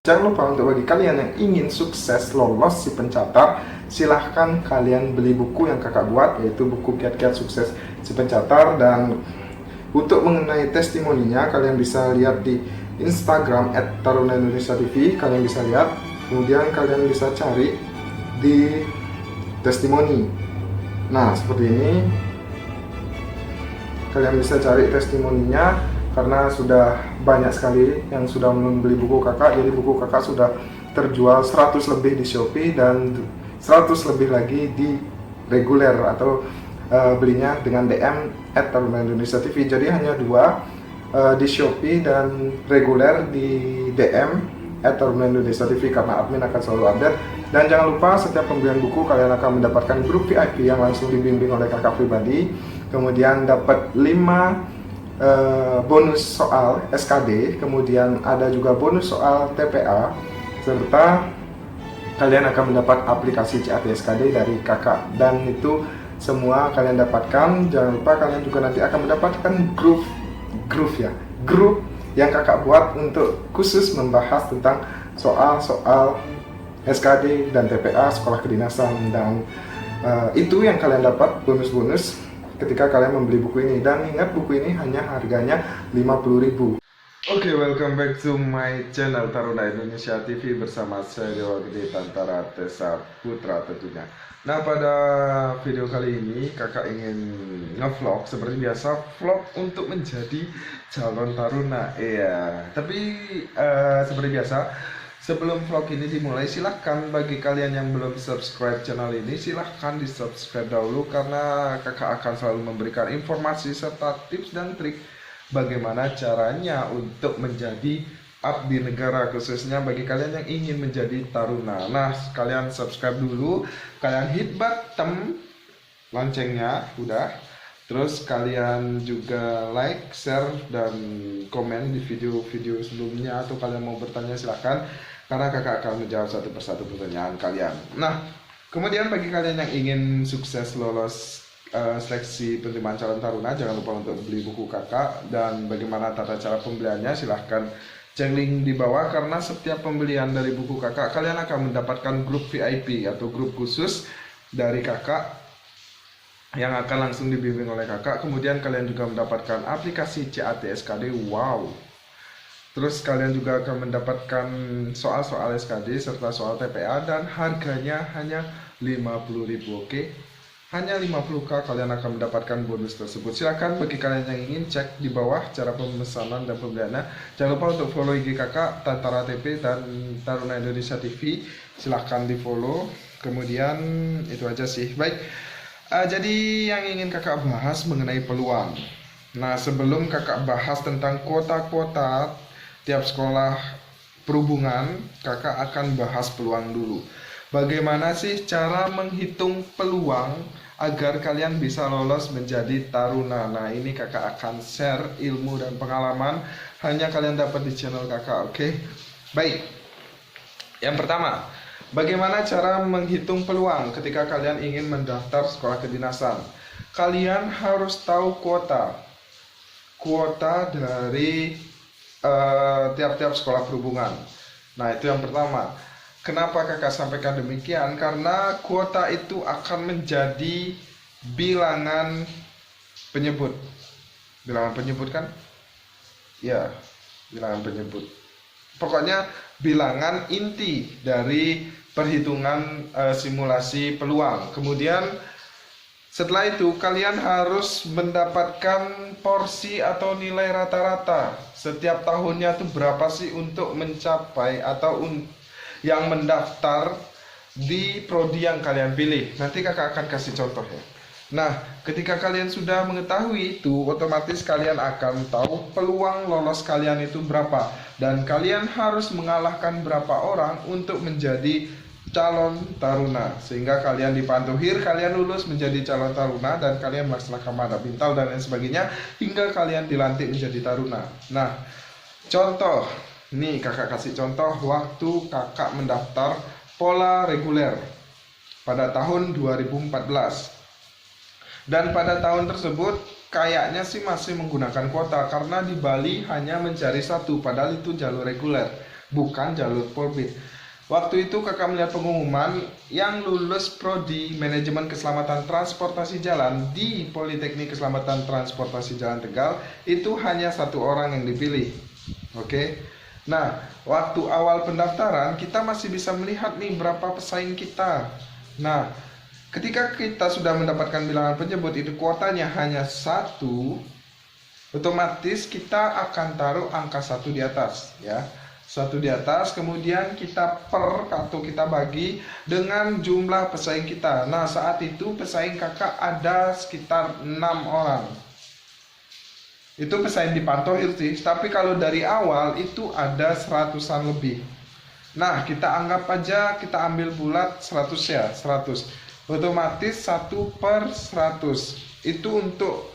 Jangan lupa untuk bagi kalian yang ingin sukses lolos si pencatat, silahkan kalian beli buku yang kakak buat, yaitu buku Kiat-Kiat Sukses si Pencatat. Dan untuk mengenai testimoninya, kalian bisa lihat di Instagram @taruna_indonesia_tv, kalian bisa lihat. Kemudian kalian bisa cari di testimoni. Nah, seperti ini. Kalian bisa cari testimoninya karena sudah banyak sekali yang sudah membeli buku kakak. Jadi buku kakak sudah terjual 100 lebih di Shopee dan 100 lebih lagi di reguler atau belinya dengan DM @taruna_indonesia_tv. Jadi hanya dua, di Shopee dan reguler di DM @taruna_indonesia_tv, karena admin akan selalu update. Dan jangan lupa setiap pembelian buku kalian akan mendapatkan grup VIP yang langsung dibimbing oleh kakak pribadi. Kemudian dapat 5 bonus soal SKD, kemudian ada juga bonus soal TPA, serta kalian akan mendapat aplikasi CAT SKD dari kakak. Dan itu semua kalian dapatkan. Jangan lupa kalian juga nanti akan mendapatkan grup yang kakak buat untuk khusus membahas tentang soal-soal SKD dan TPA sekolah kedinasan. Dan itu yang kalian dapat bonus-bonus ketika kalian membeli buku ini. Dan ingat, buku ini hanya harganya 50.000. Oke, welcome back to my channel Taruna Indonesia TV bersama saya Dewa Gede Tantara Tesa Putra tentunya. Nah, pada video kali ini kakak ingin ngevlog seperti biasa, vlog untuk menjadi calon taruna. Iya, tapi seperti biasa, sebelum vlog ini dimulai, silahkan bagi kalian yang belum subscribe channel ini, silahkan di subscribe dahulu, karena kakak akan selalu memberikan informasi serta tips dan trik bagaimana caranya untuk menjadi abdi negara, khususnya bagi kalian yang ingin menjadi taruna. Nah, kalian subscribe dulu, kalian hit button loncengnya, udah. Terus kalian juga like, share, dan komen di video-video sebelumnya, atau kalian mau bertanya silahkan, karena kakak akan menjawab satu persatu pertanyaan kalian. Nah, kemudian bagi kalian yang ingin sukses lolos seleksi penerimaan calon taruna, jangan lupa untuk beli buku kakak. Dan bagaimana tata cara pembeliannya, silahkan cek link di bawah, karena setiap pembelian dari buku kakak, kalian akan mendapatkan grup VIP atau grup khusus dari kakak yang akan langsung dibimbing oleh kakak. Kemudian kalian juga mendapatkan aplikasi CAT SKD. Wow. Terus kalian juga akan mendapatkan soal-soal SKD serta soal TPA, dan harganya hanya 50.000. Oke, hanya 50.000 kalian akan mendapatkan bonus tersebut. Silahkan bagi kalian yang ingin, cek di bawah cara pemesanan dan pembeliannya. Jangan lupa untuk follow IG kakak Tantara TP dan Taruna Indonesia TV, silahkan di follow. Kemudian itu aja sih. Baik, jadi yang ingin kakak bahas mengenai peluang. Nah, sebelum kakak bahas tentang kuota-kuota tiap sekolah perhubungan, kakak akan bahas peluang dulu. Bagaimana sih cara menghitung peluang agar kalian bisa lolos menjadi taruna? Nah, ini kakak akan share ilmu dan pengalaman, hanya kalian dapat di channel kakak. Oke, baik. Yang pertama, bagaimana cara menghitung peluang ketika kalian ingin mendaftar sekolah kedinasan? Kalian harus tahu kuota dari tiap-tiap sekolah perhubungan. Nah, itu yang pertama. Kenapa kakak sampaikan demikian? Karena kuota itu akan menjadi bilangan penyebut. Bilangan penyebut kan? Ya, bilangan penyebut. Pokoknya bilangan inti dari perhitungan simulasi peluang. Kemudian setelah itu kalian harus mendapatkan porsi atau nilai rata-rata setiap tahunnya itu berapa sih untuk mencapai atau yang mendaftar di prodi yang kalian pilih. Nanti kakak akan kasih contoh ya. Nah, ketika kalian sudah mengetahui itu, otomatis kalian akan tahu peluang lolos kalian itu berapa, dan kalian harus mengalahkan berapa orang untuk menjadi calon taruna, sehingga kalian dipantuhir, kalian lulus menjadi calon taruna, dan kalian melaksanakan mada bintal dan lain sebagainya hingga kalian dilantik menjadi taruna. Nah, contoh nih, kakak kasih contoh waktu kakak mendaftar pola reguler pada tahun 2014. Dan pada tahun tersebut kayaknya sih masih menggunakan kuota, karena di Bali hanya mencari satu, padahal itu jalur reguler. bukan jalur Polbit. Waktu itu kakak melihat pengumuman yang lulus Prodi Manajemen Keselamatan Transportasi Jalan di Politeknik Keselamatan Transportasi Jalan Tegal, itu hanya 1 orang yang dipilih. Oke. Nah, waktu awal pendaftaran kita masih bisa melihat nih berapa pesaing kita. Nah, ketika kita sudah mendapatkan bilangan penyebut itu kuotanya hanya 1, otomatis kita akan taruh angka 1 di atas ya. 1 di atas, kemudian kita per atau kita bagi dengan jumlah pesaing kita. Nah, saat itu pesaing kakak ada sekitar 6 orang. Itu pesaing di Pantohir sih, tapi kalau dari awal itu ada 100-an lebih. Nah, kita anggap aja kita ambil bulat 100 ya, 100. Otomatis 1/100. Itu untuk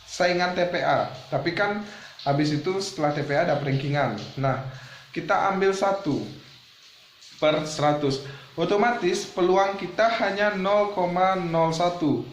saingan TPA. Tapi kan habis itu setelah TPA ada rankingan. Nah, kita ambil 1/100. Otomatis peluang kita hanya 0,01.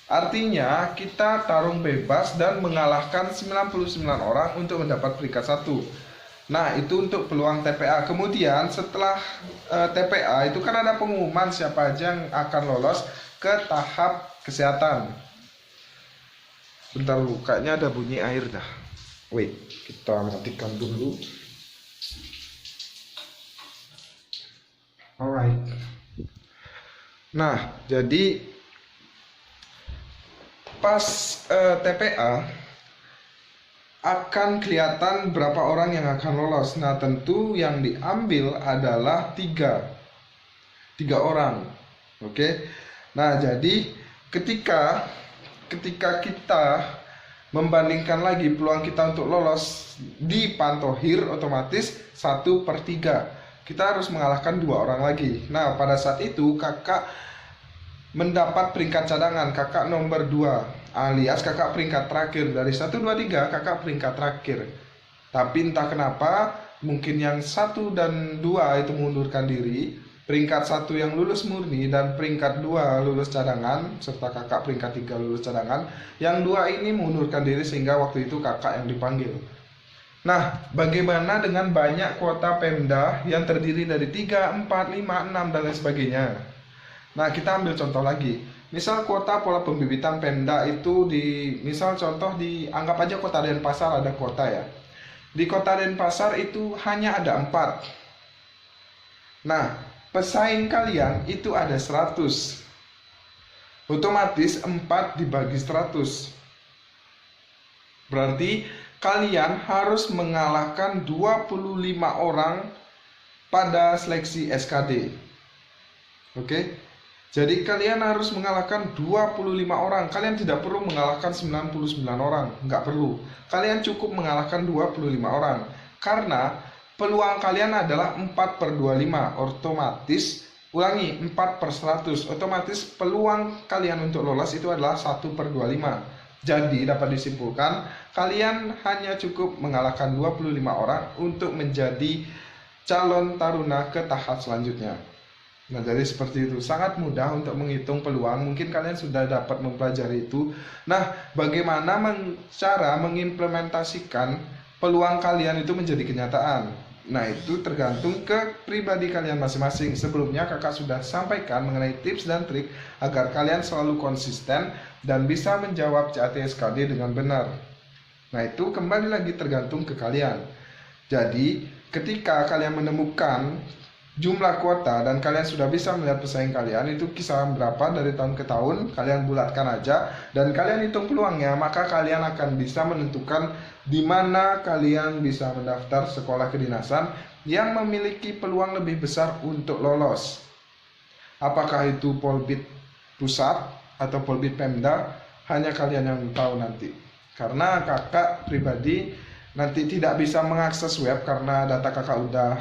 Artinya kita tarung bebas dan mengalahkan 99 orang untuk mendapat peringkat 1. Nah, itu untuk peluang TPA. Kemudian setelah TPA itu kan ada pengumuman siapa aja yang akan lolos ke tahap kesehatan. Bentar lu, kayaknya ada bunyi air dah. Wait, kita matikan dulu. Alright. Nah, jadi pas TPA akan kelihatan berapa orang yang akan lolos. Nah, tentu yang diambil adalah 3 orang. Oke. Nah, jadi ketika kita membandingkan lagi peluang kita untuk lolos di Pantohir, otomatis 1/3. Kita harus mengalahkan 2 orang lagi. Nah, pada saat itu kakak mendapat peringkat cadangan, kakak nomor 2, alias kakak peringkat terakhir. Dari 1, 2, 3 kakak peringkat terakhir. Tapi entah kenapa mungkin yang 1 dan 2 itu mengundurkan diri. Peringkat 1 yang lulus murni dan peringkat 2 lulus cadangan, serta kakak peringkat 3 lulus cadangan. Yang 2 ini mengundurkan diri sehingga waktu itu kakak yang dipanggil. Nah, bagaimana dengan banyak kuota Pemda yang terdiri dari 3, 4, 5, 6 dan lain sebagainya? Nah, kita ambil contoh lagi. Misal kuota pola pembibitan Pemda itu misal contoh anggap aja Kota Denpasar ada kuota ya. Di Kota Denpasar itu hanya ada 4. Nah, pesaing kalian itu ada 100. Otomatis 4 dibagi 100. Berarti kalian harus mengalahkan 25 orang pada seleksi SKD. Oke? Jadi kalian harus mengalahkan 25 orang. Kalian tidak perlu mengalahkan 99 orang. Nggak perlu. Kalian cukup mengalahkan 25 orang. Karena peluang kalian adalah 4/25. Otomatis, ulangi, 4/100. Otomatis peluang kalian untuk lolos itu adalah 1/25. Jadi dapat disimpulkan, kalian hanya cukup mengalahkan 25 orang untuk menjadi calon taruna ke tahap selanjutnya. Nah, jadi seperti itu, sangat mudah untuk menghitung peluang. Mungkin kalian sudah dapat mempelajari itu. Nah, bagaimana cara mengimplementasikan peluang kalian itu menjadi kenyataan? Nah, itu tergantung ke pribadi kalian masing-masing. Sebelumnya kakak sudah sampaikan mengenai tips dan trik agar kalian selalu konsisten dan bisa menjawab CAT SKD dengan benar. Nah, itu kembali lagi tergantung ke kalian. Jadi, ketika kalian menemukan jumlah kuota dan kalian sudah bisa melihat pesaing kalian itu kisaran berapa dari tahun ke tahun, kalian bulatkan aja dan kalian hitung peluangnya, maka kalian akan bisa menentukan di mana kalian bisa mendaftar sekolah kedinasan yang memiliki peluang lebih besar untuk lolos. Apakah itu Polbit pusat atau Polbit Pemda, hanya kalian yang tahu nanti. Karena kakak pribadi nanti tidak bisa mengakses web karena data kakak udah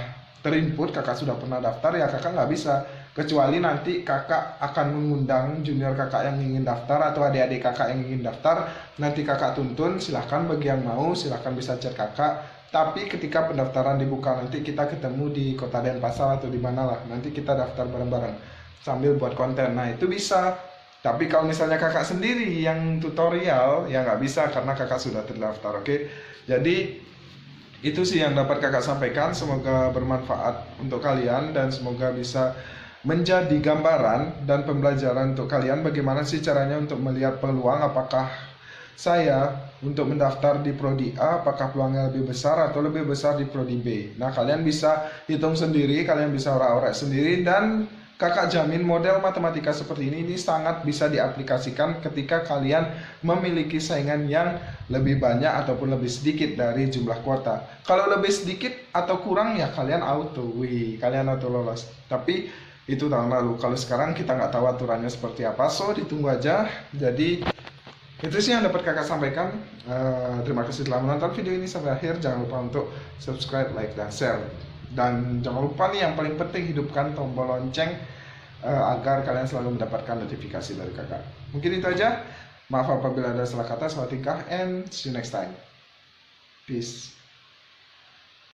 terinput, kakak sudah pernah daftar, ya kakak nggak bisa. Kecuali nanti kakak akan mengundang junior kakak yang ingin daftar atau adik-adik kakak yang ingin daftar, nanti kakak tuntun, silahkan bagi yang mau, silahkan bisa chat kakak. Tapi ketika pendaftaran dibuka nanti kita ketemu di Kota Denpasar atau di mana lah, nanti kita daftar bareng-bareng sambil buat konten. Nah, itu bisa. Tapi kalau misalnya kakak sendiri yang tutorial, ya nggak bisa karena kakak sudah terdaftar. Oke, jadi Itu sih yang dapat kakak sampaikan. Semoga bermanfaat untuk kalian dan semoga bisa menjadi gambaran dan pembelajaran untuk kalian bagaimana sih caranya untuk melihat peluang, apakah saya untuk mendaftar di prodi A apakah peluangnya lebih besar atau lebih besar di prodi B. Nah, kalian bisa hitung sendiri, kalian bisa orek-orek sendiri, dan kakak jamin model matematika seperti ini sangat bisa diaplikasikan ketika kalian memiliki saingan yang lebih banyak ataupun lebih sedikit dari jumlah kuota. Kalau lebih sedikit atau kurang ya kalian kalian auto lolos. Tapi itu tahun lalu. Kalau sekarang kita nggak tahu aturannya seperti apa, so ditunggu aja. Jadi itu sih yang dapat kakak sampaikan. Terima kasih telah menonton video ini sampai akhir. Jangan lupa untuk subscribe, like, dan share. Dan jangan lupa nih yang paling penting, hidupkan tombol lonceng agar kalian selalu mendapatkan notifikasi dari kakak. Mungkin itu aja. Maaf apabila ada salah kata, salah tingkah, and see you next time. Peace.